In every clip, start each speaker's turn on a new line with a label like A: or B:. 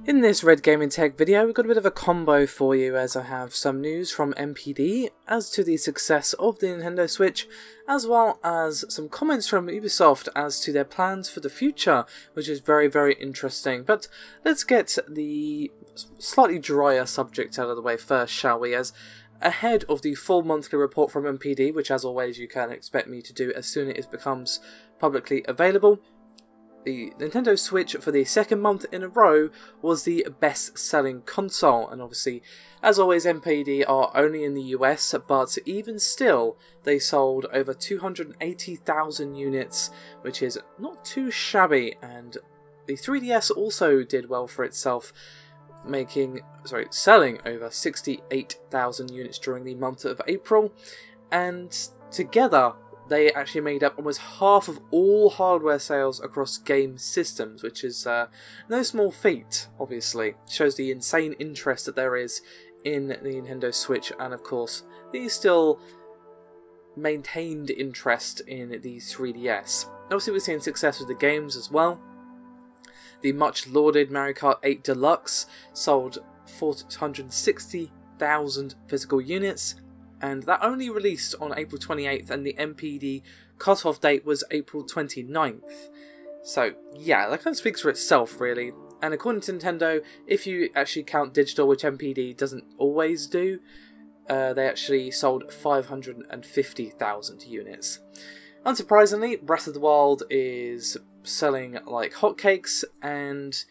A: In this Red Gaming Tech video, we've got a bit of a combo for you, as I have some news from NPD as to the success of the Nintendo Switch, as well as some comments from Ubisoft as to their plans for the future, which is very interesting. But let's get the slightly drier subject out of the way first, shall we? As ahead of the full monthly report from NPD, which as always you can expect me to do as soon as it becomes publicly available, the Nintendo Switch for the second month in a row was the best-selling console, and obviously, as always, NPD are only in the US, but even still, they sold over 280,000 units, which is not too shabby, and the 3DS also did well for itself, selling over 68,000 units during the month of April, and together, they actually made up almost half of all hardware sales across game systems, which is no small feat, obviously. Shows the insane interest that there is in the Nintendo Switch, and of course, the still maintained interest in the 3DS. Obviously, we're seeing success with the games as well. The much lauded Mario Kart 8 Deluxe sold 460,000 physical units, and that only released on April 28th, and the NPD cut-off date was April 29th. So yeah, that kind of speaks for itself, really. And according to Nintendo, if you actually count digital, which NPD doesn't always do, they actually sold 550,000 units. Unsurprisingly, Breath of the Wild is selling like hotcakes, and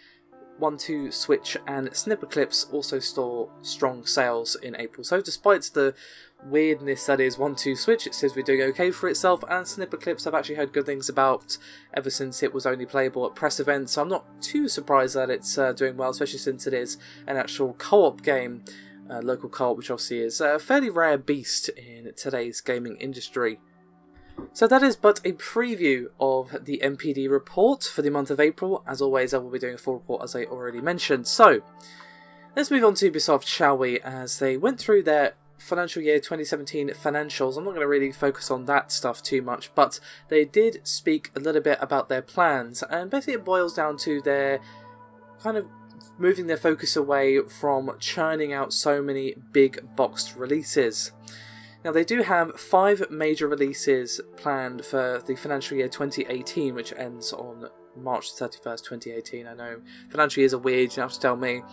A: 1-2 Switch and Snipperclips also saw strong sales in April. So despite the weirdness that is 1-2 Switch, it seems we're doing okay for itself, and Snipperclips I've actually heard good things about ever since it was only playable at press events, so I'm not too surprised that it's doing well, especially since it is an actual co-op game, local co-op, which obviously is a fairly rare beast in today's gaming industry. So that is but a preview of the NPD report for the month of April. As always, I will be doing a full report, as I already mentioned. So, let's move on to Ubisoft, shall we, as they went through their financial year 2017 financials. I'm not going to really focus on that stuff too much, but they did speak a little bit about their plans, and basically it boils down to their kind of moving their focus away from churning out so many big boxed releases. Now, they do have 5 major releases planned for the financial year 2018, which ends on March 31st, 2018. I know financial years are weird, you have to tell me.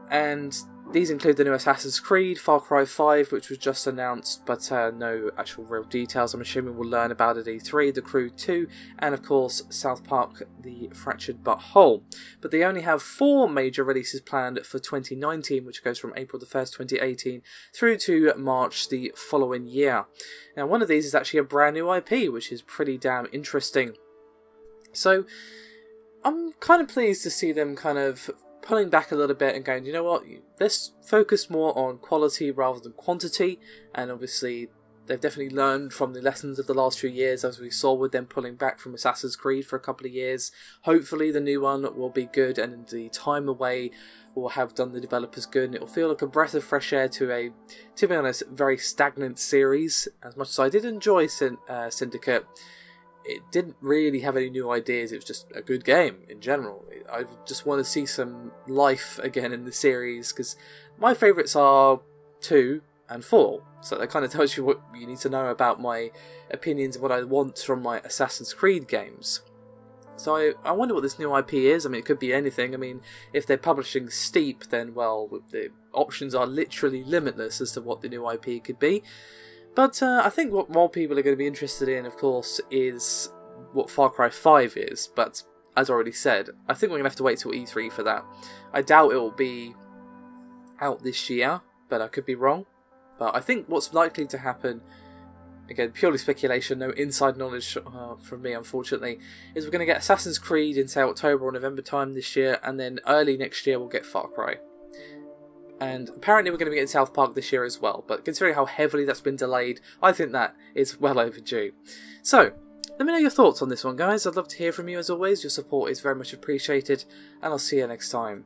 A: And these include the new Assassin's Creed, Far Cry 5, which was just announced, but no actual real details. I'm assuming we'll learn about it at E3, The Crew 2, and of course South Park, The Fractured But Whole. But they only have 4 major releases planned for 2019, which goes from April the 1st, 2018, through to March the following year. Now, one of these is actually a brand new IP, which is pretty damn interesting. So, I'm kind of pleased to see them kind of pulling back a little bit and going, you know what, let's focus more on quality rather than quantity. And obviously they've definitely learned from the lessons of the last few years, as we saw with them pulling back from Assassin's Creed for a couple of years. Hopefully the new one will be good, and the time away will have done the developers good, and it will feel like a breath of fresh air to a, to be honest, very stagnant series. As much as I did enjoy Syndicate, it didn't really have any new ideas. It was just a good game in general. I just want to see some life again in the series, because my favourites are 2 and 4. So that kind of tells you what you need to know about my opinions and what I want from my Assassin's Creed games. So I wonder what this new IP is. I mean, it could be anything. I mean, if they're publishing Steep, then, well, the options are literally limitless as to what the new IP could be. But I think what more people are going to be interested in, of course, is what Far Cry 5 is. But as I already said, I think we're going to have to wait till E3 for that. I doubt it will be out this year, but I could be wrong. But I think what's likely to happen, again, purely speculation, no inside knowledge from me, unfortunately, is we're going to get Assassin's Creed in, say, October or November time this year, and then early next year we'll get Far Cry. And apparently we're going to be getting South Park this year as well, but considering how heavily that's been delayed, I think that is well overdue. So, let me know your thoughts on this one, guys. I'd love to hear from you as always. Your support is very much appreciated, and I'll see you next time.